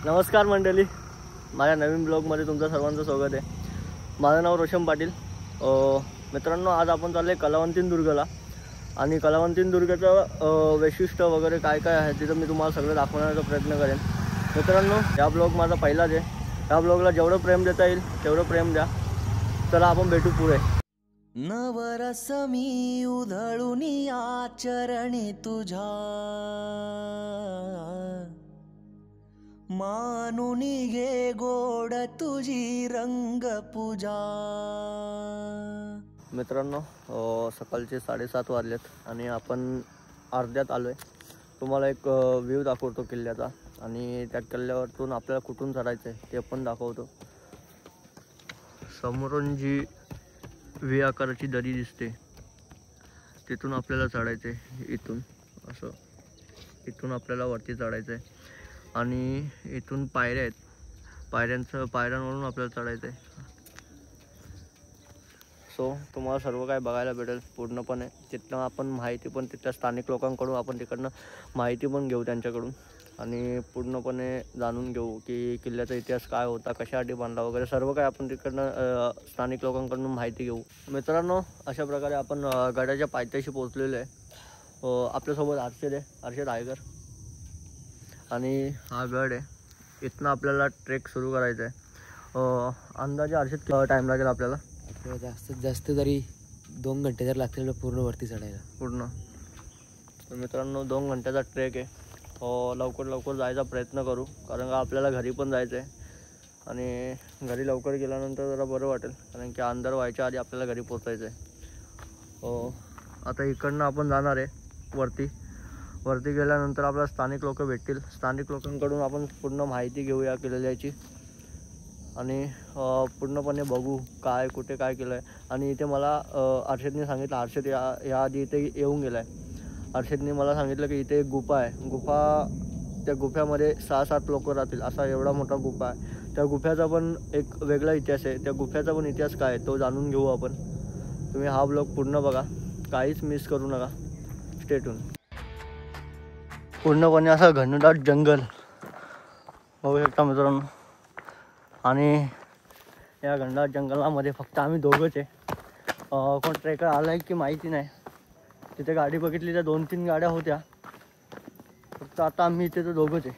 नमस्कार मंडळी, माझ्या नवीन ब्लॉगमध्ये तुमचं सर्वांचं स्वागत आहे। माझं नाव रोशन पाटील। मित्रांनो, आज आपण चालले कलावंतीन दुर्गला आणि कलावंतीन दुर्गाचं वैशिष्ट्य वगैरे काय काय आहे तिथं मी तुम्हाला सगळं दाखवण्याचा प्रयत्न करेन। मित्रांनो, हा ब्लॉग माझा पहिलाच आहे। या ब्लॉगला जेवढं प्रेम देता येईल तेवढं प्रेम द्या। चला आपण भेटू पुढे। नवरस मी उधळूनी आचरणी तुझ्या, मानुनी घे गोड तुझी रंग पूजा। मित्रांनो, सकाळचे 7:30 वाजलेत आणि आपण अर्ध्यात आलोय। तुम्हाला एक व्ह्यू दाखवतो किल्ल्याचा आणि त्या किल्ल्यावरतून आपल्याला कुठून चढायचं आहे ते पण दाखवतो। समोरून जी व्ही आकाराची दरी दिसते तिथून आपल्याला चढायचं आहे। इथून असं इथून आपल्याला वरती चढायचं आहे आणि इथून पायऱ्या आहेत, पायऱ्यांवरून आपल्याला चढायचं आहे। सो तुम्हाला सर्व काय बघायला भेटेल पूर्णपणे। तिथनं आपण माहिती पण तिथल्या स्थानिक लोकांकडून आपण तिकडनं माहिती पण घेऊ त्यांच्याकडून आणि पूर्णपणे जाणून घेऊ की किल्ल्याचा इतिहास काय होता, कशासाठी बांधला वगैरे सर्व काय आपण तिकडनं स्थानिक लोकांकडून माहिती घेऊ। मित्रांनो, अशा प्रकारे आपण गडाच्या पायथ्याशी पोहोचलेलो आहे। आपल्यासोबत अर्षद आयगर आणि हा गड आहे। इथनं आपल्याला ट्रेक सुरू करायचा आहे। अंदाजे अर्षद किती टाईम लागेल आपल्याला? जास्तीत जास्त तरी 2 घंटे जर लागतील पूर्ण वरती चढायला पूर्ण। तर मित्रांनो, 2 घंट्याचा ट्रेक आहे। लवकर जायचा प्रयत्न करू, कारण का आपल्याला घरी पण जायचं आहे आणि घरी लवकर गेल्यानंतर जरा बरं वाटेल, कारण की अंधार व्हायच्या आधी आपल्याला घरी पोचायचं आहे। आता इकडनं आपण जाणार आहे वरती गेल्यानंतर आपल्याला स्थानिक लोक भेटतील। स्थानिक लोकांकडून आपण पूर्ण माहिती घेऊया किल्ल्याची आणि पूर्णपणे बघू काय कुठे काय केलं आहे। आणि इथे मला अर्षदने सांगितलं, अर्षद या आधी इथे येऊन गेला आहे। अर्षदने मला सांगितलं की इथे एक गुफा आहे। त्या गुफ्यामध्ये 6-7 लोक राहतील, असा एवढा मोठा गुफा आहे। त्या गुफ्याचा पण एक वेगळा इतिहास आहे। त्या गुफ्याचा पण इतिहास काय आहे तो जाणून घेऊ आपण। तुम्ही हा ब्लॉग पूर्ण बघा, काहीच मिस करू नका, स्टे ट्यून। पूर्णपणे असं घनदाट जंगल बघू शकता मित्रांनो आणि या घनदाट जंगलामध्ये फक्त आम्ही दोघंच आहे। कोण ट्रेकर आला आहे की माहिती नाही। तिथे गाडी बघितली तर 2-3 गाड्या होत्या, फक्त आता आम्ही इथे तर दोघंच आहे।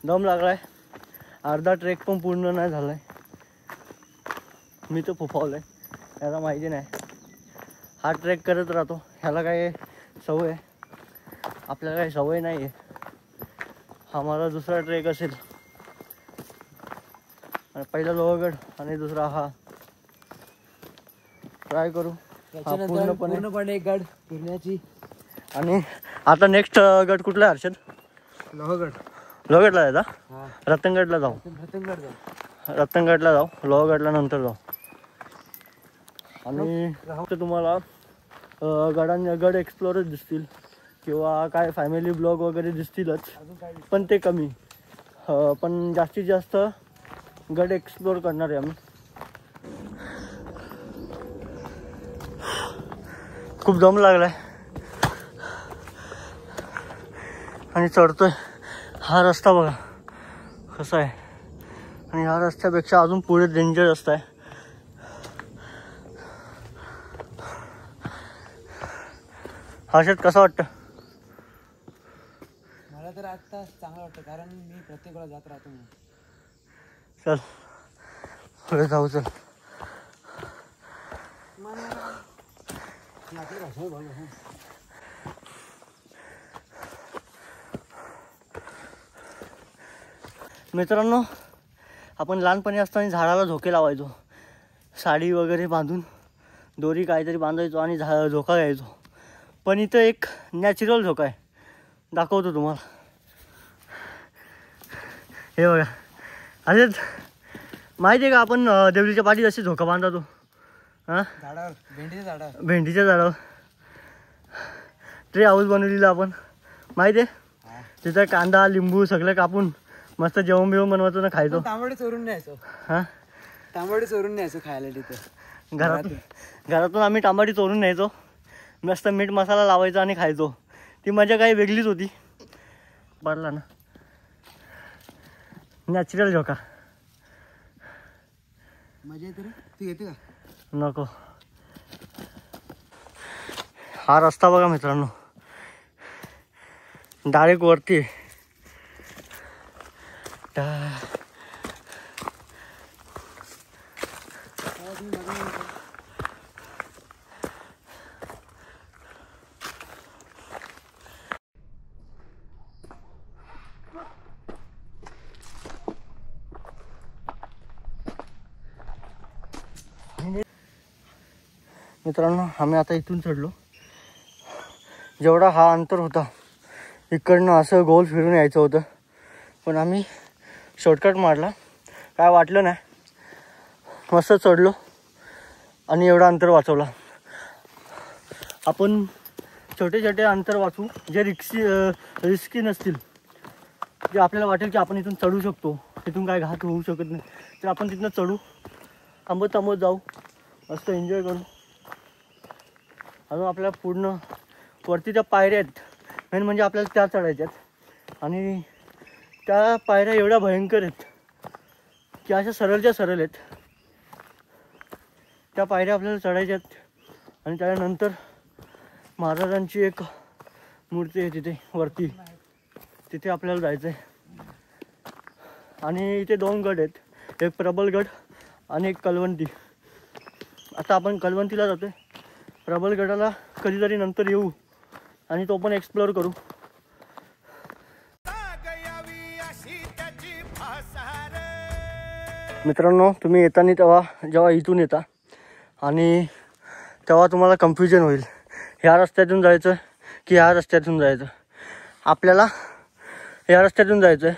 दम लागलाय, अर्धा ट्रेक पण पूर्ण नाही झालाय, मी तर फुफावलंय। याला माहिती नाही, हा ट्रेक करत राहतो, ह्याला काय सवय आहे, आपल्याला काही सवय नाही आहे। हा माझा दुसरा ट्रेक असेल, आणि पहिला लोहगड आणि दुसरा हा। ट्राय करू पूर्णपणे एक गड फिरण्याची। आणि आता नेक्स्ट गड कुठला आहे अर्षद? लोहगडला जायचा? रतनगडला जाऊ, रतनगडला जाऊ, लोहगडला नंतर जाऊ। आणि तुम्हाला गड एक्सप्लोरच दिसतील किंवा काय फॅमिली ब्लॉग वगैरे दिसतीलच, पण ते कमी। पण जास्तीत जास्त गड एक्सप्लोर करणार आहे आम्ही। खूप दम लागलाय आणि चढतोय। हा रस्ता बघा कसा आहे, आणि ह्या रस्त्यापेक्षा अजून पुढे डेंजर रस्ता आहे। हर्षद कसं वाटतं? मला तर आता चांगलं वाटतं, कारण मी प्रत्येक वेळा जात राहतो। चल पुढे जाऊ, चल। मित्रांनो, आपण लहानपणी असताना झाडाला झोके लावायचो, साडी वगैरे बांधून दोरी काहीतरी बांधायचो आणि झोका घ्यायचो। पण इथं एक नॅचरल झोका आहे, दाखवतो तुम्हाला। हे बघा, अरे माहिती आहे का आपण देवलीच्या पाठी जशी झोका बांधतो, हां झाडावर, भेंडीच्या झाडावर ट्री हाऊस बनवलेलं आपण, माहिती आहे? तिथं कांदा लिंबू सगळं कापून मस्त जेवण बिवण बनवायचो ना, खायचो। तांबडी चोरून न्यायचो, खायला तिथं घरातून आम्ही तांबडी चोरून न्यायचो, मस्त मीठ मसाला लावायचा आणि खायचो। ती मजा काही वेगळीच होती। पडला ना, नॅचरल झोका. मजा येते रे. तू येते का? नको. हा रस्ता बघा मित्रांनो, डायरेक्ट वरती आहे. मित्रांनो आम्ही आता इथून चढलो. जेवढा हा अंतर होता इकडनं असं गोल फिरून यायचं होतं, पण आम्ही शॉर्टकट मारला. काय वाटलं नाही, मस्त चढलो आणि एवढं अंतर वाचवला. आपण छोटे छोटे अंतर वाचू जे रिस्की नसतील, जे आपल्याला वाटेल की आपण इथून चढू शकतो, तिथून काय घात होऊ शकत नाही, तर आपण तिथनं चढू. थांबत थांबत जाऊ, मस्त एन्जॉय करू. अजून आपल्याला पूर्ण वरती त्या पायऱ्या आहेत, मेन म्हणजे आपल्याला त्या चढायच्या आहेत. आणि त्या पायऱ्या एवढ्या भयंकर आहेत की अशा सरळच्या सरळ आहेत. त्या पायऱ्या आपल्याला चढायच्या आहेत. आणि त्यानंतर महाराजांची एक मूर्ती आहे तिथे वरती, तिथे आपल्याला जायचं आहे. आणि इथे 2 गड आहेत, एक प्रबलगड आणि एक कलवंती. आता आपण कलवंतीला जातो आहे. प्रबलगडाला कधीतरी नंतर येऊ आणि तो पण एक्सप्लोअर करू. मित्रांनो तुम्ही येताना जेव्हा इथून येता आणि तेव्हा तुम्हाला कन्फ्युजन होईल, ह्या रस्त्यातून जायचं की ह्या रस्त्यातून जायचं. आपल्याला ह्या रस्त्यातून जायचं आहे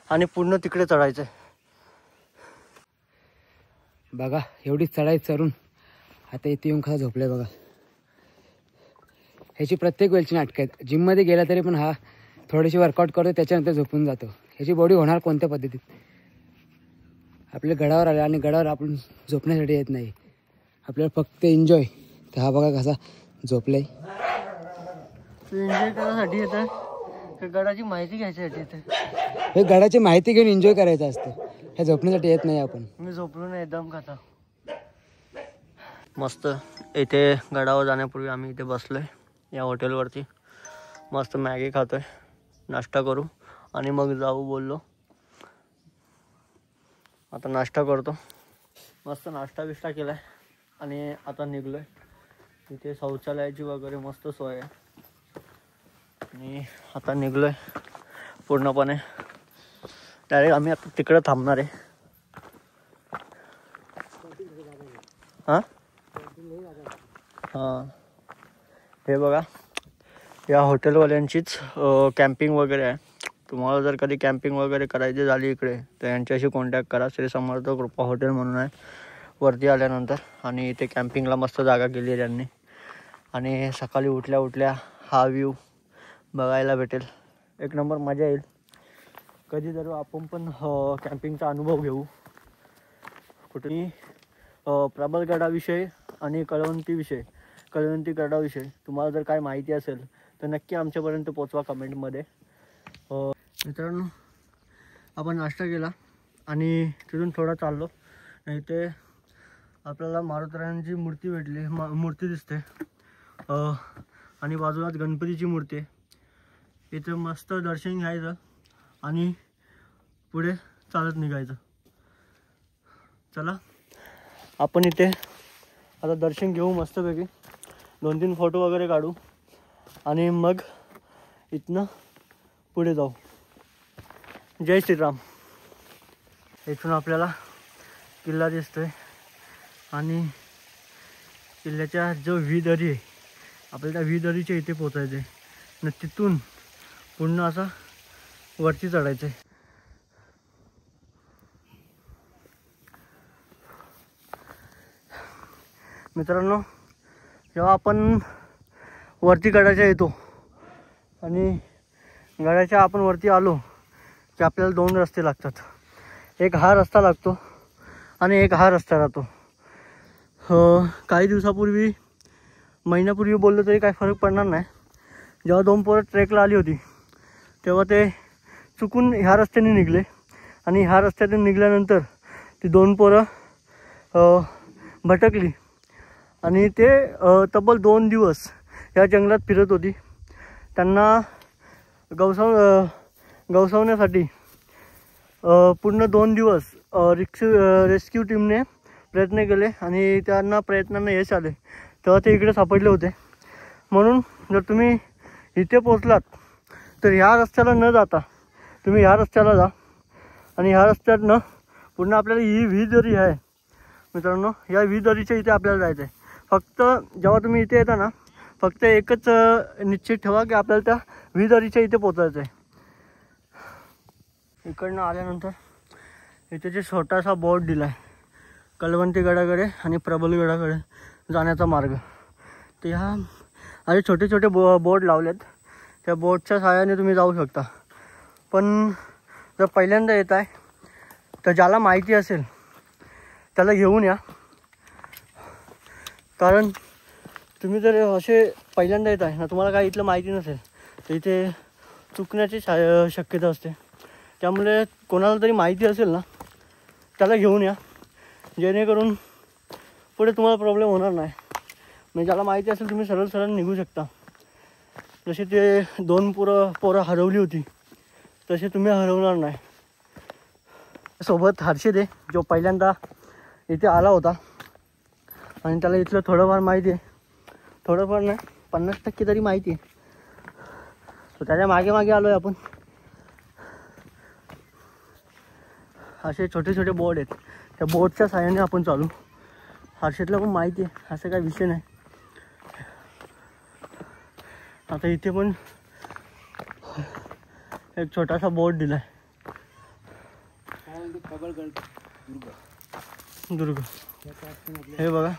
आणि पूर्ण तिकडे चढायचं आहे. बघा एवढी चढाई चढून आता इथे येऊन खा झोपले. बघा ह्याची प्रत्येक वेळची नाटकं आहेत. जिममध्ये गेला तरी पण हा थोडीशी वर्कआउट करतो, त्याच्यानंतर झोपून जातो. ह्याची बॉडी होणार कोणत्या पद्धतीत? आपल्या गडावर आले आणि गडावर आपण झोपण्यासाठी येत नाही, आपल्याला फक्त एन्जॉय. तर हा बघा कसा झोपलाय. एन्जॉय करण्यासाठी येतं का गडाची माहिती घ्यायच्यासाठी येतं? हे गडाची माहिती घेऊन एन्जॉय करायचं असतं, हे झोपण्यासाठी येत नाही आपण. मी झोपलो नाही, दम खाता. मस्त इथे गडावर जाण्यापूर्वी आम्ही इथे बसलोय या हॉटेलवरती. मस्त मॅगी खातोय, नाश्ता करू आणि मग जाऊ बोललो. आता नाश्ता करतो. मस्त नाश्ता बिष्टा केलाय आणि आता निघलोय. इथे शौचालयाची वगैरे मस्त सोय आहे आणि आता निघलोय पूर्णपणे. डायरेक्ट आम्ही आता तिकडं थांबणार आहे. हां हां हे बघा या हॉटेलवाल्यांचीच कॅम्पिंग वगैरे आहे. तुम्हाला जर कधी कॅम्पिंग वगैरे करायची झाली इकडे तर यांच्याशी कॉन्टॅक्ट करा. श्री समर्थ कृपा हॉटेल म्हणून आहे वरती आल्यानंतर. आणि इथे कॅम्पिंगला मस्त जागा केली आहे त्यांनी. आणि सकाळी उठल्या उठल्या हा व्ह्यू बघायला भेटेल. एक नंबर मजा येईल. कधी जर आपण पण कॅम्पिंगचा अनुभव घेऊ कुठेही. प्रबलगडाविषयी आणि कळवंती गडाविषयी तुम्हाला जर काय माहिती असेल तर नक्की आमच्यापर्यंत पोचवा कमेंटमध्ये. मित्रांनो आपण नाश्ता केला आणि तिथून थोडा चाललो. इथे आपल्याला मारुतीरायांची मूर्ती भेटली, मूर्ती दिसते आणि बाजूलाच गणपतीची मूर्ती आहे. इथे मस्त दर्शन घ्यायचं आणि पुढे चालत निघायचं. चला आपण इथे आता दर्शन घेऊ मस्तपैकी, 2-3 फोटो वगैरे काढू आणि मग इथनं पुढे जाऊ. जय श्रीराम. इथून आपल्याला किल्ला दिसतोय आणि किल्ल्याच्या जो व्हीदरी आहे आपल्याला त्या व्हीदरीच्या इथे पोचायचं आहे आणि तिथून पुन्हा असा वरती चढायचं आहे. मित्रांनो जेव्हा आपण वरती गडाच्या येतो आणि गडाच्या आपण वरती आलो की आपल्याला 2 रस्ते लागतात. एक हा रस्ता लागतो आणि एक हा रस्ता राहतो. काही दिवसापूर्वी, महिन्यापूर्वी बोललो तरी काही फरक पडणार नाही. जेव्हा 2 पोरं ट्रेकला आली होती तेव्हा ते चुकून ह्या रस्त्याने निघले आणि ह्या रस्त्यातून निघाल्यानंतर ती 2 पोरं भटकली आणि ते तब्बल 2 दिवस या जंगलात फिरत होती. त्यांना गवसवण्यासाठी पूर्ण 2 दिवस रेस्क्यू टीमने प्रयत्न केले आणि त्यांना प्रयत्नांना यश आले. तेव्हा ते इकडे सापडले होते. म्हणून जर तुम्ही इथे पोचलात तर ह्या रस्त्याला न जाता तुम्ही ह्या रस्त्याला जा आणि ह्या रस्त्यातनं पूर्ण आपल्याला ही विहीदरी आहे मित्रांनो. या विहीदरीच्या इथे आपल्याला जायचं आहे. फक्त जेव्हा तुम्ही इथे येता ना, फक्त एकच निश्चित ठेवा की आपल्याला त्या विहीदरीच्या इथे पोचायचं आहे. इकडनं आल्यानंतर इथे जे छोटासा बोर्ड दिला आहे कलवंती गडाकडे आणि प्रबलगडाकडे जाण्याचा मार्ग, ते ह्या असे छोटे छोटे बोर्ड लावलेत. त्या बोर्डच्या सहाय्याने तुम्ही जाऊ शकता. पण जर पहिल्यांदा येत आहे तर ज्याला माहिती असेल त्याला घेऊन या. कारण तुम्ही जर असे पहिल्यांदा येत आहे ना, तुम्हाला काय इथलं माहिती नसेल तर इथे चुकण्याची शक्यता असते. त्यामुळे कोणाला तरी माहिती असेल ना त्याला घेऊन या, जेणेकरून पुढे तुम्हाला प्रॉब्लेम होणार नाही. म्हणजे ज्याला माहिती असेल तुम्ही सरळ सरळ निघू शकता. जसे ते 2 पोरं हरवली होती तसे तुम्ही हरवणार नाही. सोबत हर्षित आहे जो पहिल्यांदा इथे आला होता आणि त्याला इथलं थोडंफार माहिती आहे. थोडंफार नाही, 50% तरी माहिती आहे. तर त्याच्या मागे मागे आलो आहे आपण. असे छोटे छोटे बोर्ड आहेत, त्या बोर्डच्या साहाय्याने आपण चालू. हर्षितला पण माहिती आहे, असं काही विषय नाही. आता इथे पण एक छोटासा बोर्ड दिला आहे, दुर्ग. हे बघा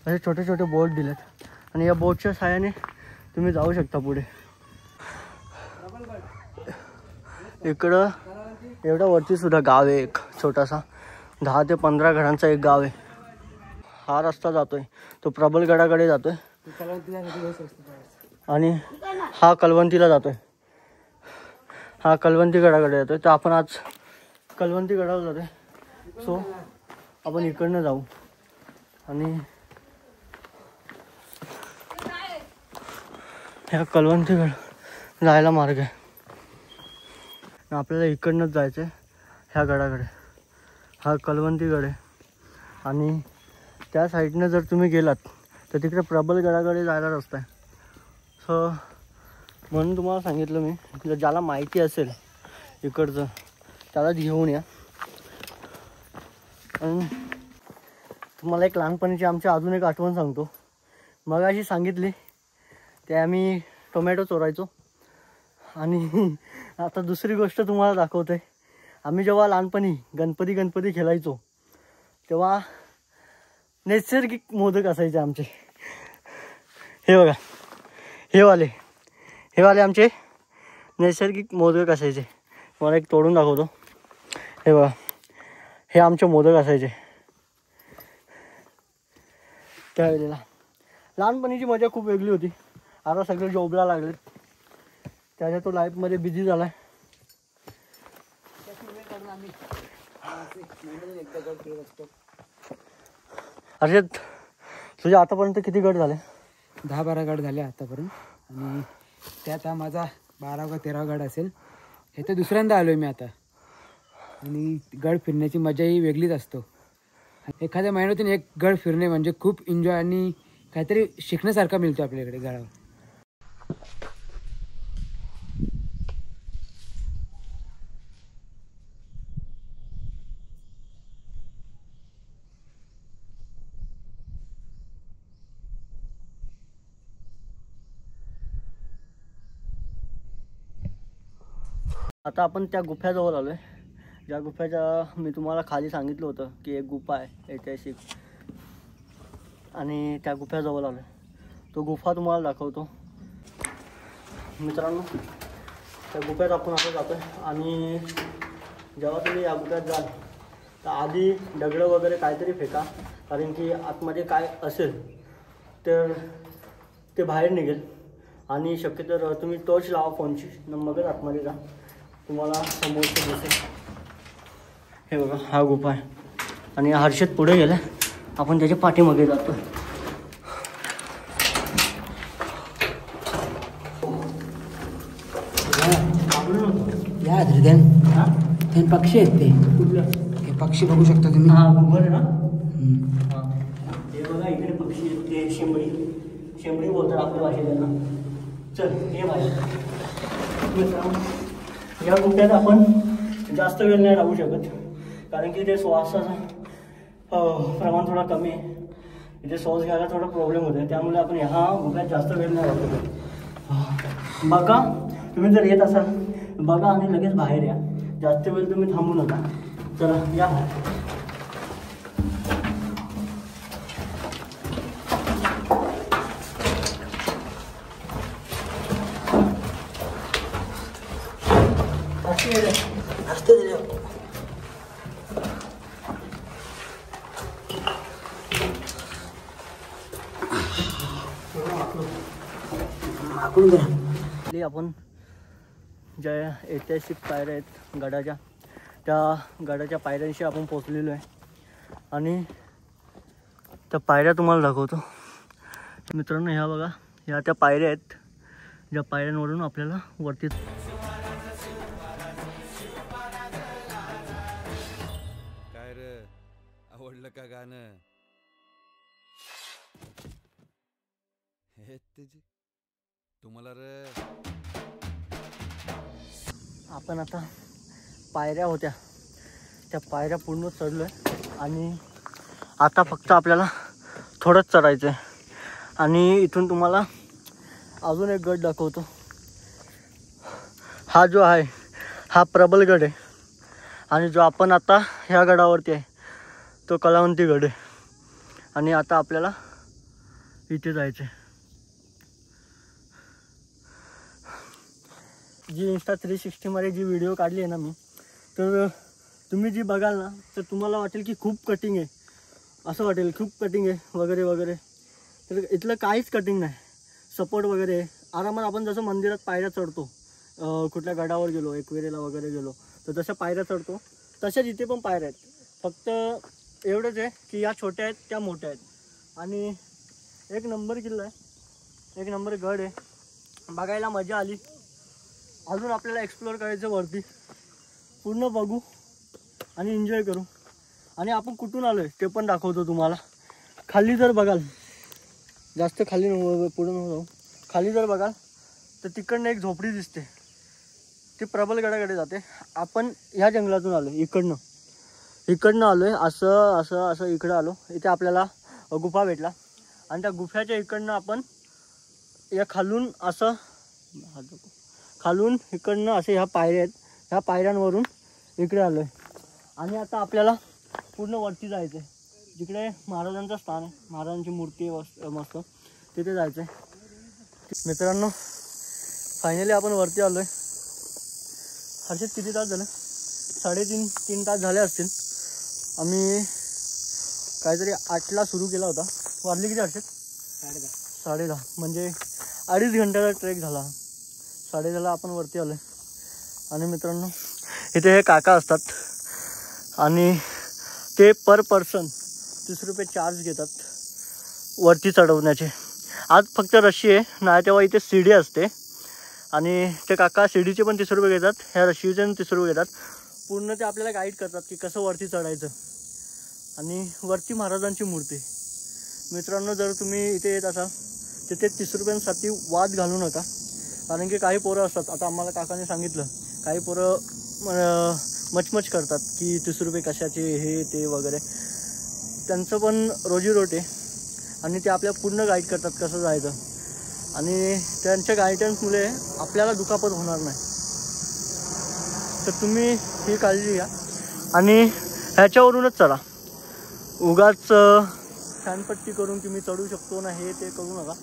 असे छोटे छोटे बोर्ड दिलेत आणि या बोर्डच्या साहाय्याने तुम्ही जाऊ शकता पुढे. इकडं एवढं वरती सुद्धा गाव आहे एक छोटासा, 10 ते 15 घरांचा एक गाव आहे. हा रस्ता जातोय तो प्रबलगडाकडे जातोय आणि हा कलवंतीला जातोय. हा कलवंती गडाकडे जातोय. तर आपण आज कलवंती गडावर जातोय. सो आपण इकडनं जाऊ आणि ह्या कलवंती गड जायला मार्ग आहे. आपल्याला इकडनंच जायचं आहे ह्या गडाकडे. हा कलवंती गड आहे आणि त्या साईडनं जर तुम्ही गेलात तर तिकडे प्रबलगडाकडे जायला रस्ता आहे. सो म्हणून तुम्हाला सांगितलं मी, जर ज्याला माहिती असेल इकडचं त्यालाच घेऊन या. आणि तुम्हाला एक लहानपणीची आमची अजून एक आठवण सांगतो. मगाशी सांगितली ते आम्ही टोमॅटो चोरायचो आणि आता दुसरी गोष्ट तुम्हाला दाखवतो आहे. आम्ही जेव्हा लहानपणी गणपती खेळायचो तेव्हा नैसर्गिक मोदक असायचे आमचे. हे बघा, हे वाले आमचे नैसर्गिक मोदक असायचे. मला एक तोडून दाखवतो. हे बघा, हे आमचे मोदक असायचे त्यावेळेला. लहानपणीची मजा खूप वेगळी होती. आता सगळे जॉबला लागले, त्याच्या तो लाईफमध्ये बिझी झाला आहे. अरे तुझे आतापर्यंत किती गट झाले? 10-12 गड झाले आतापर्यंत आणि त्यात हा माझा 12 का 13 गड असेल. हे तर दुसऱ्यांदा आलो आहे मी आता. आणि गड फिरण्याची मजा ही वेगळीच असतो. एखाद्या महिन्यातून एक गड फिरणे म्हणजे खूप एन्जॉय आणि काहीतरी शिकण्यासारखा मिळतो आपल्याकडे गडावर. आता आपण त्या गुफ्याजवळ आलो आहे. ज्या गुफ्याच्या मी तुम्हाला खाली सांगितलं होतं की एक गुफा आहे ऐतिहासिक, आणि त्या गुफ्याजवळ आलो आहे. तो गुफा तुम्हाला दाखवतो मित्रांनो. त्या गुफ्यात आपण आता जातो आहे आणि जेव्हा तुम्ही या गुफ्यात जाल तर आधी दगडं वगैरे काहीतरी फेका, कारण की आतमध्ये काय असेल तर ते बाहेर निघेल. आणि शक्यतो तुम्ही टॉर्च लावा फोनची, मगच आतमध्ये जा, तुम्हाला समोरचं दिसेल. हे बघा हा गुफा आहे आणि हर्षद पुढे गेला, आपण त्याच्या पाठीमागे जातो. या ते पक्षी आहेत ते. कुठलं? हे पक्षी बघू शकता तुम्ही. हा गुफा आहे ना. हां हे बघा इकडे पक्षी आहेत, ते शेंबडी बोलतात आपल्या भाषेत त्यांना. चल हे बाहेर. या गुफ्यात आपण जास्त वेळ नाही राहू शकत, कारण की ते श्वासाचं प्रमाण थोडं कमी आहे. इथे श्वास घ्यायला थोडा प्रॉब्लेम होतो, त्यामुळे आपण ह्या गुफ्यात जास्त वेळ नाही राहू शकत. बघा तुम्ही जर येत असाल बघा आणि लगेच बाहेर या, जास्त वेळ तुम्ही थांबू नका. चला या. आपण ज्या ऐतिहासिक पायऱ्या आहेत गडाच्या, त्या गडाच्या पायऱ्यांशी आपण पोचलेलो आहे आणि त्या पायऱ्या तुम्हाला दाखवतो. मित्रांनो ह्या बघा, ह्या त्या पायऱ्या आहेत ज्या पायऱ्यांवरून आपल्याला वरती. काय रे, आवडलं का गाणं? हे तुझी तुम्हाला रे. आपण आता पायऱ्या होत्या त्या पायऱ्या पूर्ण चढलो आहे आणि आता फक्त आपल्याला थोडंच चढायचं आहे. आणि इथून तुम्हाला अजून एक गड दाखवतो. हा जो आहे हा प्रबलगड आहे आणि जो आपण आता ह्या गडावरती आहे तो कलावंती गड आहे. आणि आता आपल्याला इथे जायचं आहे. जी Insta 360मध्ये जी व्हिडिओ काढली आहे ना मी, तर तुम्ही जी बघाल ना तर तुम्हाला वाटेल की खूप कटिंग आहे, असं वाटेल खूप कटिंग आहे वगैरे वगैरे. तर इथलं काहीच कटिंग नाही, सपोर्ट वगैरे आरामात. आपण जसं मंदिरात पायऱ्या चढतो, कुठल्या गडावर गेलो, एकविरेला वगैरे गेलो तर जशा पायऱ्या चढतो तशाच इथे पण पायऱ्या आहेत. फक्त एवढंच आहे की या छोट्या आहेत त्या मोठ्या आहेत. आणि एक नंबर किल्ला आहे, एक नंबर गड आहे, बघायला मजा आली. अजून आपल्याला एक्सप्लोअर करायचं वरती, पूर्ण बघू आणि एन्जॉय करू. आणि आपण कुठून आलो आहे ते पण दाखवतो तुम्हाला. खाली जर बघाल, जास्त खाली पुढे जाऊ, खाली जर बघाल तर तिकडनं एक झोपडी दिसते, ती प्रबलगडाकडे जाते. आपण ह्या जंगलातून आलो, इकडनं आलो आहे, असं असं असं इकडं आलो. इथे आपल्याला गुफा भेटला आणि त्या गुफ्याच्या इकडनं आपण या खालून असं खालून इकडनं असे ह्या पायऱ्या आहेत, ह्या पायऱ्यांवरून इकडे आलो आहे. आणि आता आपल्याला पूर्ण वरती जायचं आहे, जिकडे महाराजांचं स्थान आहे, महाराजांची मूर्ती मस्त, तिथे जायचं आहे. मित्रांनो फायनली आपण वरती आलो आहे. हर्षद किती तास झाले? 3.5 तास झाले असतील. आम्ही काहीतरी 8ला सुरू केला होता. वाजले किती हर्षद? 10:30. म्हणजे 2.5 घंट्याचा ट्रेक झाला. 10:30ला आपण वरती आलो आहे. आणि मित्रांनो इथे हे काका असतात आणि ते पर पर्सन 30 रुपये चार्ज घेतात वरती चढवण्याचे. आज फक्त रशी आहे, नाही तेव्हा इथे सीडी असते आणि ते काका सीडीचे पण 30 रुपये घेतात, ह्या रशीचे पण 30 रुपये घेतात. पूर्ण ते आपल्याला गाईड करतात की कसं वरती चढायचं. आणि वरती महाराजांची मूर्ती. मित्रांनो जर तुम्ही इथे येत असाल तिथे 30 रुपयांसाठी वाद घालू नका, कारण की काही पोरं असतात, आता आम्हाला काकाने सांगितलं, काही पोरं मचमच करतात की 30 रुपये कशाचे हे ते वगैरे. त्यांचं पण रोजीरोटी आणि ते आपल्या पूर्ण गाईड करतात कसं जायचं. आणि त्यांच्या गायडन्समुळे आपल्याला दुखापत होणार नाही. तर तुम्ही ही काळजी घ्या आणि ह्याच्यावरूनच चला. उगाच फॅनपट्टी करून की मी चढू शकतो ना हे ते करू नका.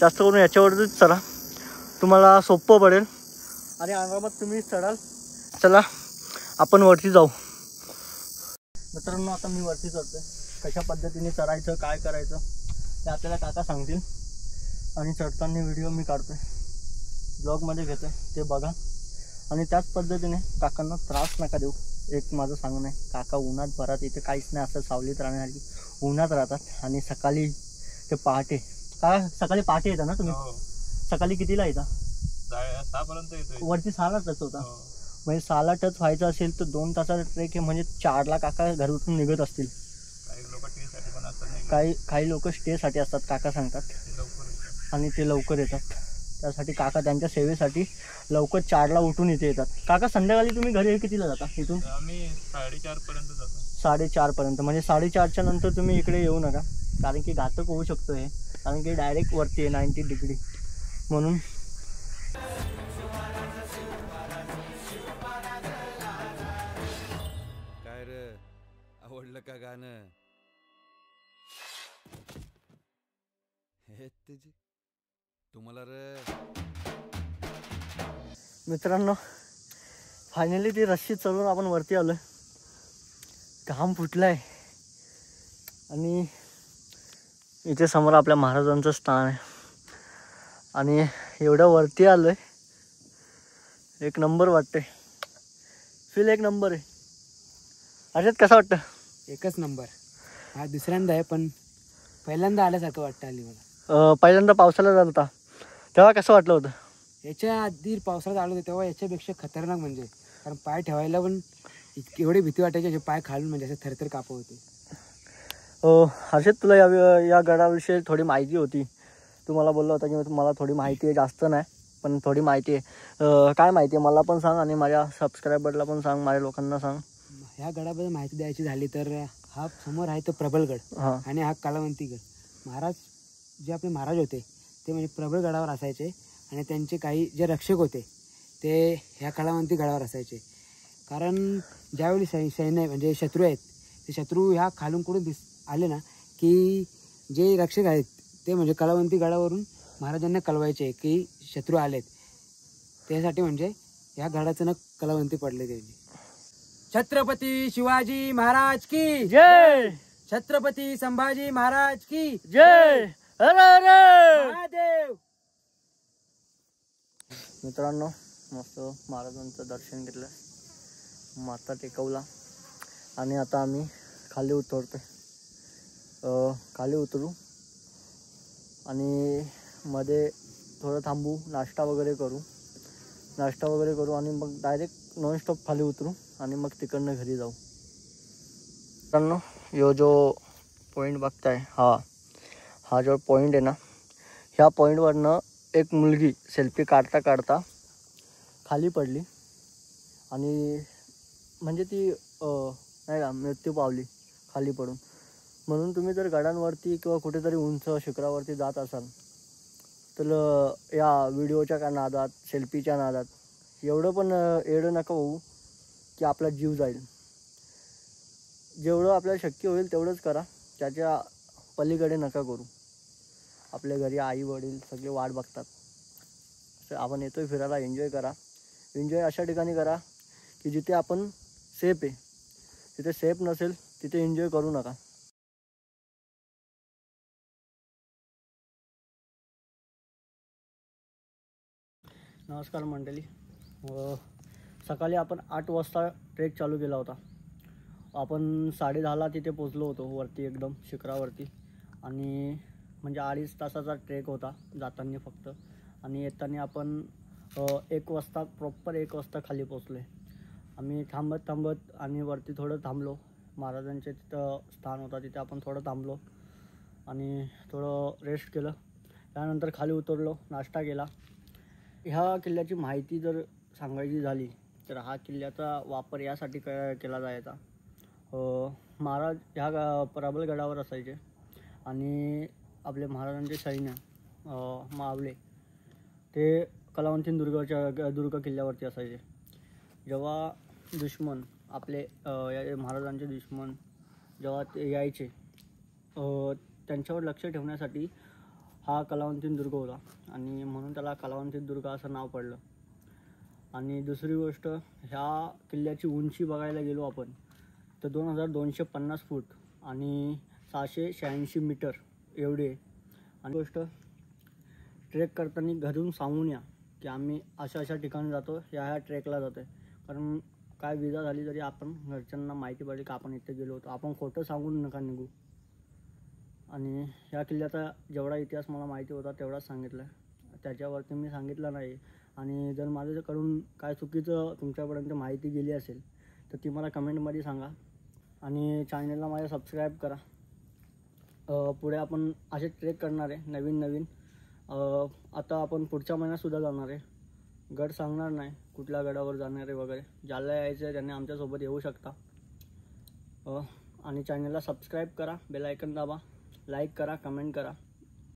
जास्त करून ह्याच्यावरच चला, तुम्हाला सोपं पडेल आणि आरामात तुम्ही चढाल. चला आपण वरती जाऊ. मित्रांनो आता मी वरती चढतोय. कशा पद्धतीने चढायचं काय करायचं ते आपल्याला काका सांगतील. आणि चढताना व्हिडिओ मी काढतोय, ब्लॉगमध्ये घेतोय, ते बघा. आणि त्याच पद्धतीने काकांना त्रास नका देऊ. एक माझं सांगणं आहे, काका उन्हात भरात इथे काहीच नाही असं सावलीत राहण्यासाठी उन्हात राहतात आणि सकाळी ते पहाटे सकाळी पहाटे येतात ना तुम्ही? सकाळी कितीला येता? 6 येतो. वरती 6ला टच होता. म्हणजे 6ला टच व्हायचं असेल तर 2 तासाचा ट्रेक आहे, म्हणजे 4ला काका घरातून निघत असतील. काही लोक स्टेसाठी असतात काका सांगतात, आणि ते लवकर येतात. त्यासाठी काका त्यांच्या सेवेसाठी लवकर 4ला उठून इथे येतात. काका संध्याकाळी तुम्ही घरी कितीला जाता इथून? आम्ही 4:30 पर्यंत जातो. 4:30 पर्यंत. म्हणजे 4:30च्या नंतर तुम्ही इकडे येऊ नका, कारण की घातक होऊ शकतो हे, कारण की डायरेक्ट वरती आहे 90 डिग्री. म्हणून काय रे आवडलं का गाणं? हे तुझी तुम्हाला रे मित्रांनो, फायनली ती रस्सी चढून आपण वरती आलोय. घाम फुटलाय आणि इथे समोर आपल्या महाराजांचं स्थान आहे आणि एवढं वरती आलोय, एक नंबर वाटतंय. फील एक नंबर आहे. अशात कसं वाटतं? एकच नंबर. हा दुसऱ्यांदा आहे, पण पहिल्यांदा आल्यासारखं वाटतं आली मला. पहिल्यांदा पावसाला जात होता तेव्हा कसं वाटलं होतं? याच्या आधी पावसाळ्यात आलो होतो तेव्हा याच्यापेक्षा खतरनाक, म्हणजे कारण पाय ठेवायला पण एवढी भीती वाटायची, असे पाय खालून म्हणजे असे थरथर कापत होते. हर्षद, तुला या गडाविषयी थोडी माहिती होती. तू मला बोलला होता की मला थोडी माहिती आहे, जास्त नाही पण थोडी माहिती आहे. काय माहिती आहे मला पण सांग आणि माझ्या सबस्क्रायबरला पण सांग, माझ्या लोकांना सांग. ह्या गडाबद्दल माहिती द्यायची झाली तर हा समोर आहे तो प्रबलगड आणि हा कलावंतीगड. महाराज जे आपले महाराज होते ते म्हणजे प्रबलगडावर असायचे आणि त्यांचे काही जे रक्षक होते ते ह्या कलावंती गडावर असायचे. कारण ज्यावेळी सैन्य म्हणजे शत्रू आहेत ते शत्रू ह्या खालून कुठून आले ना की जे रक्षक आहेत ते म्हणजे कलावंती गडावरून महाराजांना कळवायचे की शत्रू आलेत. त्यासाठी म्हणजे ह्या गडाचं ना कलावंती पडले त्यांनी. छत्रपती शिवाजी महाराज की जय. छत्रपती संभाजी महाराज की जय. हर हर महादेव. मित्रांनो, मस्त महाराजांचं दर्शन घेतलं, माथा टेकवला आणि आता आम्ही खाली उतरतोय. खाली उतरू आणि मध्ये थोडं थांबू, नाश्ता वगैरे करू आणि मग डायरेक्ट नॉनस्टॉप खाली उतरू आणि मग तिकडनं घरी जाऊ. मित्रांनो, यो जो पॉईंट बघताय, हा जो पॉईंट आहे ना, ह्या पॉईंटवरनं एक मुलगी सेल्फी काढता काढता खाली पडली आणि म्हणजे ती नाही का मृत्यू पावली खाली पडून. म्हणून तुम्ही जर गडांवरती किंवा कुठेतरी उंच शिखरावरती जात असाल तर या व्हिडिओच्या नादात, सेल्फीच्या नादात एवढं पण एवढं नका होऊ की आपला जीव जाईल. जेवढं आपल्याला शक्य होईल तेवढंच करा, त्याच्या पलीकडे नका करू. आपल्या घरी आई वडील सगळे वाट बघतात. तर आपण येतोय फिरायला, एन्जॉय करा. एन्जॉय अशा ठिकाणी करा की जिथे आपण सेफ आहे. जिथे सेफ नसेल तिथे एन्जॉय करू नका. नमस्कार मंडळी. सकाळी आपण 8 वाजता ट्रेक चालू केला होता. आपण 10:30ला तिथे पोचलो होतो वरती एकदम शिखरावरती. आणि म्हणजे 2.5 तासाचा ट्रेक होता जाताना फक्त, आणि येताना आपण 1 वाजता प्रॉपर 1 वाजता खाली पोचलो. आम्ही थांबत आणि वरती थोडं थांबलो. महाराजांचे तिथं स्थान होता तिथे आपण थोडं थांबलो आणि थोडं रेस्ट केलं. त्यानंतर खाली उतरलो, नाश्ता केला. ह्या किल्ल्याची माहिती जर सांगायची झाली तर हा किल्ल्याचा वापर यासाठी केला जायचा. महाराज ह्या प्रबलगडावर असायचे आणि आपले महाराजांचे सैन्य मावळे ते कलावंतीन दुर्ग किल्ल्यावरती असायचे. जेव्हा दुश्मन आपले महाराजांचे दुश्मन जेव्हा ते यायचे त्यांच्यावर लक्ष ठेवण्यासाठी हा कलावंतीन दुर्ग होता आणि म्हणून त्याला कलावंतीन दुर्ग असं नाव पडलं. आणि दुसरी गोष्ट, ह्या किल्ल्याची उंची बघायला गेलो आपण तर 2250 फूट आणि 686 मीटर एवढे. आणि गोष्ट, ट्रेक करताना घरून सांगून या की आम्ही अशा ठिकाणी जातो, ह्या ट्रेकला जातो आहे. कारण काय विजा झाली तरी आपण घरच्यांना माहिती पडली की आपण इथे गेलो होतो. आपण खोटं सांगून नका निघू. आणि ह्या किल्ल्याचा जेवढा इतिहास मला माहिती होता तेवढाच सांगितलं आहे, त्याच्यावरती मी सांगितलं नाही. आणि जर माझ्याकडून काय चुकीचं तुमच्यापर्यंत माहिती गेली असेल तर ती मला कमेंटमध्ये सांगा. आणि चॅनलला माझ्या सबस्क्राईब करा. पुढे आपण असे ट्रेक करणार आहे नवीन. आता आपण पुढच्या महिन्यातसुद्धा जाणार आहे. गड सांगणार नाही कुठल्या गडावर जाणार आहे वगैरे. ज्याला यायचं आहे त्यांनी आमच्यासोबत येऊ शकता. आणि चॅनलला सबस्क्राईब करा, बेल आयकन दाबा, लाईक करा, कमेंट करा.